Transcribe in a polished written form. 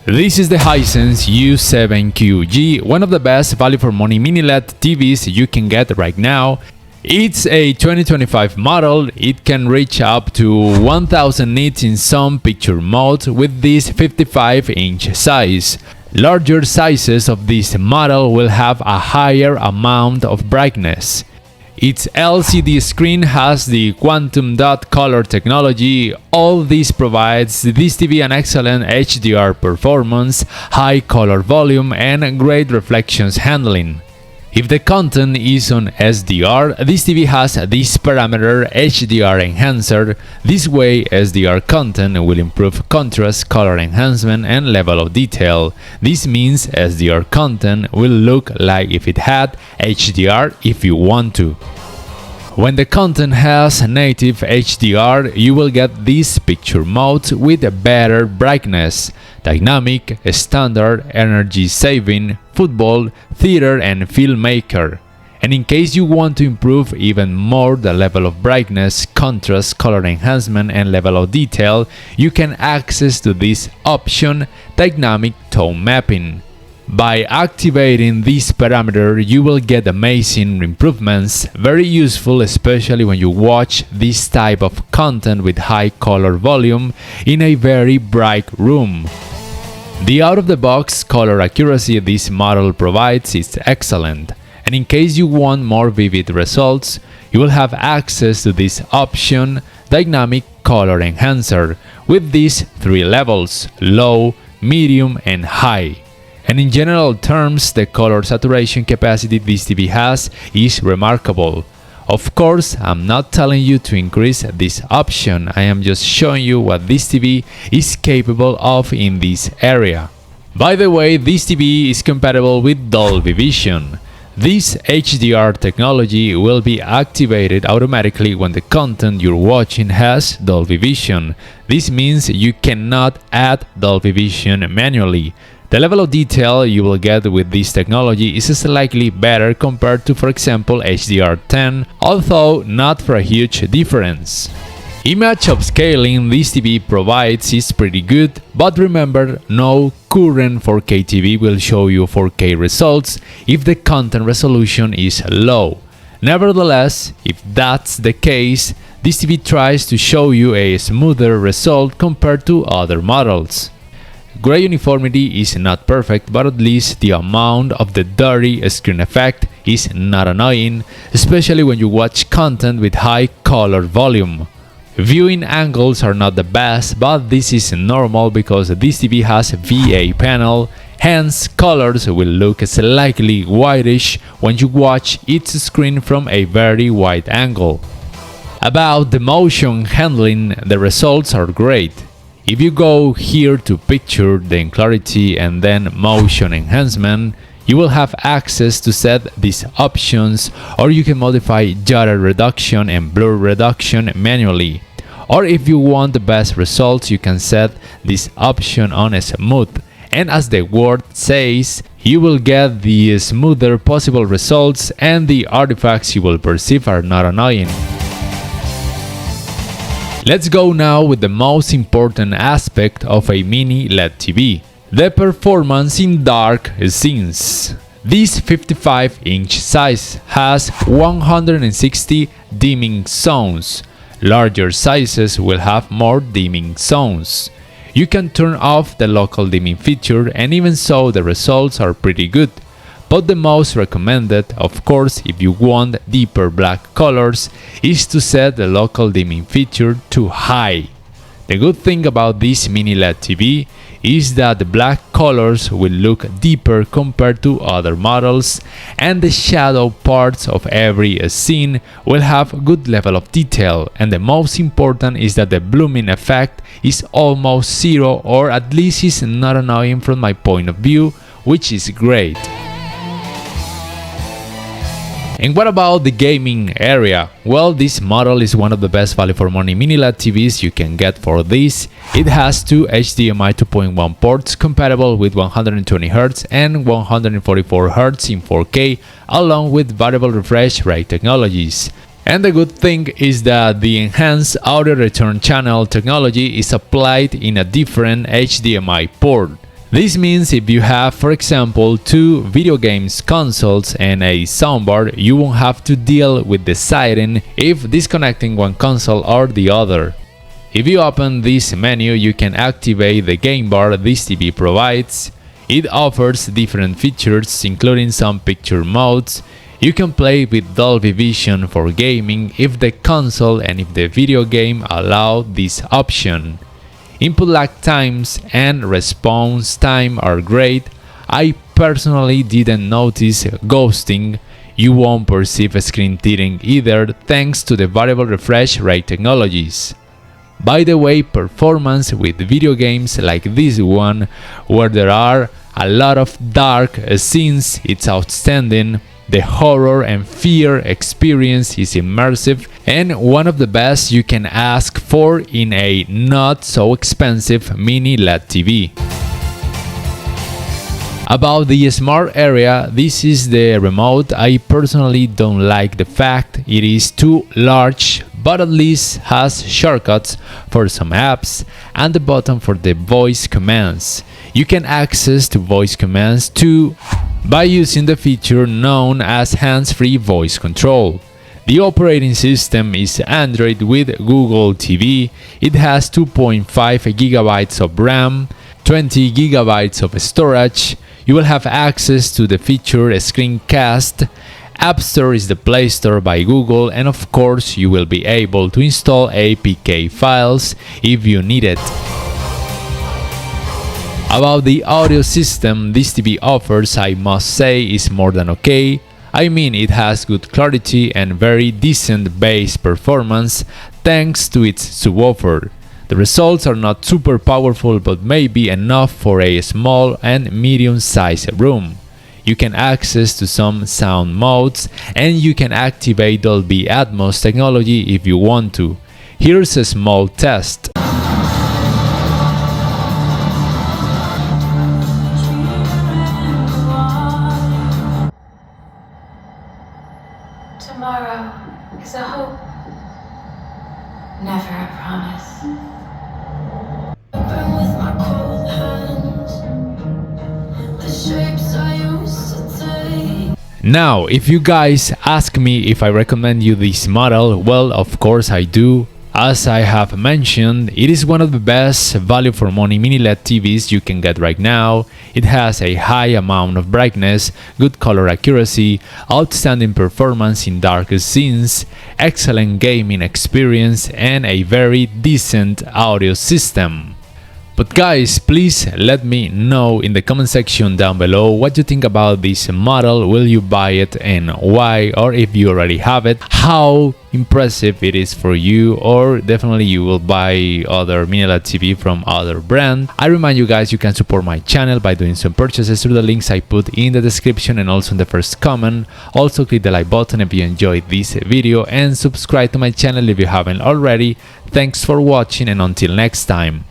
This is the Hisense U7QG, one of the best value for money mini LED TVs you can get right now. It's a 2025 model. It can reach up to 1000 nits in some picture modes with this 55-inch size. Larger sizes of this model will have a higher amount of brightness. Its LCD screen has the quantum dot color technology. All this provides this TV an excellent HDR performance, high color volume, and great reflections handling. If the content is on SDR, this TV has this parameter HDR enhancer. This way, SDR content will improve contrast, color enhancement, and level of detail. This means SDR content will look like if it had HDR if you want to. When the content has native HDR, you will get these picture modes with a better brightness: dynamic, standard, energy saving, football, theater, and filmmaker. And in case you want to improve even more the level of brightness, contrast, color enhancement, and level of detail, you can access to this option, dynamic tone mapping. By activating this parameter, you will get amazing improvements, very useful especially when you watch this type of content with high color volume in a very bright room. The out-of-the-box color accuracy this model provides is excellent, and in case you want more vivid results, you will have access to this option, dynamic color enhancer, with these three levels: low, medium, and high. And in general terms, the color saturation capacity this TV has is remarkable. Of course, I'm not telling you to increase this option, I am just showing you what this TV is capable of in this area. By the way, this TV is compatible with Dolby Vision. This HDR technology will be activated automatically when the content you're watching has Dolby Vision. This means you cannot add Dolby Vision manually. The level of detail you will get with this technology is slightly better compared to, for example, HDR10, although not for a huge difference. Image upscaling this TV provides is pretty good, but remember, no current 4K TV will show you 4K results if the content resolution is low. Nevertheless, if that's the case, this TV tries to show you a smoother result compared to other models. Gray uniformity is not perfect, but at least the amount of the dirty screen effect is not annoying, especially when you watch content with high color volume. Viewing angles are not the best, but this is normal because this TV has VA panel, hence colors will look slightly whitish when you watch its screen from a very wide angle. About the motion handling, the results are great. If you go here to picture, then clarity, and then motion enhancement, you will have access to set these options, or you can modify jitter reduction and blur reduction manually. Or if you want the best results, you can set this option on smooth, and as the word says, you will get the smoother possible results and the artifacts you will perceive are not annoying. Let's go now with the most important aspect of a mini LED TV, the performance in dark scenes. This 55-inch size has 160 dimming zones. Larger sizes will have more dimming zones. You can turn off the local dimming feature, and even so the results are pretty good. But the most recommended, of course, if you want deeper black colors, is to set the local dimming feature to high. The good thing about this mini LED TV is that the black colors will look deeper compared to other models, and the shadow parts of every scene will have good level of detail, and the most important is that the blooming effect is almost zero, or at least is not annoying from my point of view, which is great. And what about the gaming area? Well, this model is one of the best value for money mini LED TVs you can get for this. It has two HDMI 2.1 ports compatible with 120Hz and 144Hz in 4K, along with variable refresh rate technologies. And the good thing is that the enhanced audio return channel technology is applied in a different HDMI port. This means if you have, for example, two video games consoles and a soundbar, you won't have to deal with deciding if disconnecting one console or the other. If you open this menu, you can activate the game bar this TV provides. It offers different features, including some picture modes. You can play with Dolby Vision for gaming if the console and if the video game allow this option. Input lag times and response time are great. I personally didn't notice ghosting. You won't perceive screen tearing either, thanks to the variable refresh rate technologies. By the way, performance with video games like this one, where there are a lot of dark scenes, it's outstanding. The horror and fear experience is immersive and one of the best you can ask for in a not so expensive mini LED TV. About the smart area, this is the remote. I personally don't like the fact it is too large, but at least has shortcuts for some apps and the button for the voice commands. You can access to voice commands too by using the feature known as hands-free voice control. The operating system is Android with Google TV. It has 2.5 GB of RAM, 20 GB of storage. You will have access to the feature Screencast. App Store is the Play Store by Google, and of course you will be able to install APK files if you need it. About the audio system this TV offers, I must say, is more than okay. I mean, it has good clarity and very decent bass performance thanks to its subwoofer. The results are not super powerful, but may be enough for a small and medium-sized room. You can access to some sound modes and you can activate Dolby Atmos technology if you want to. Here's a small test. Tomorrow is a hope, never a promise. Burn with my cold hands, the shapes I used to take. Now, if you guys ask me if I recommend you this model, well, of course I do. As I have mentioned, it is one of the best value for money mini LED TVs you can get right now. It has a high amount of brightness, good color accuracy, outstanding performance in darker scenes, excellent gaming experience, and a very decent audio system. But guys, please let me know in the comment section down below what you think about this model. Will you buy it and why? Or if you already have it, how impressive it is for you, or definitely you will buy other mini LED TV from other brand. I remind you guys, you can support my channel by doing some purchases through the links I put in the description and also in the first comment. Also click the like button if you enjoyed this video and subscribe to my channel if you haven't already. Thanks for watching and until next time.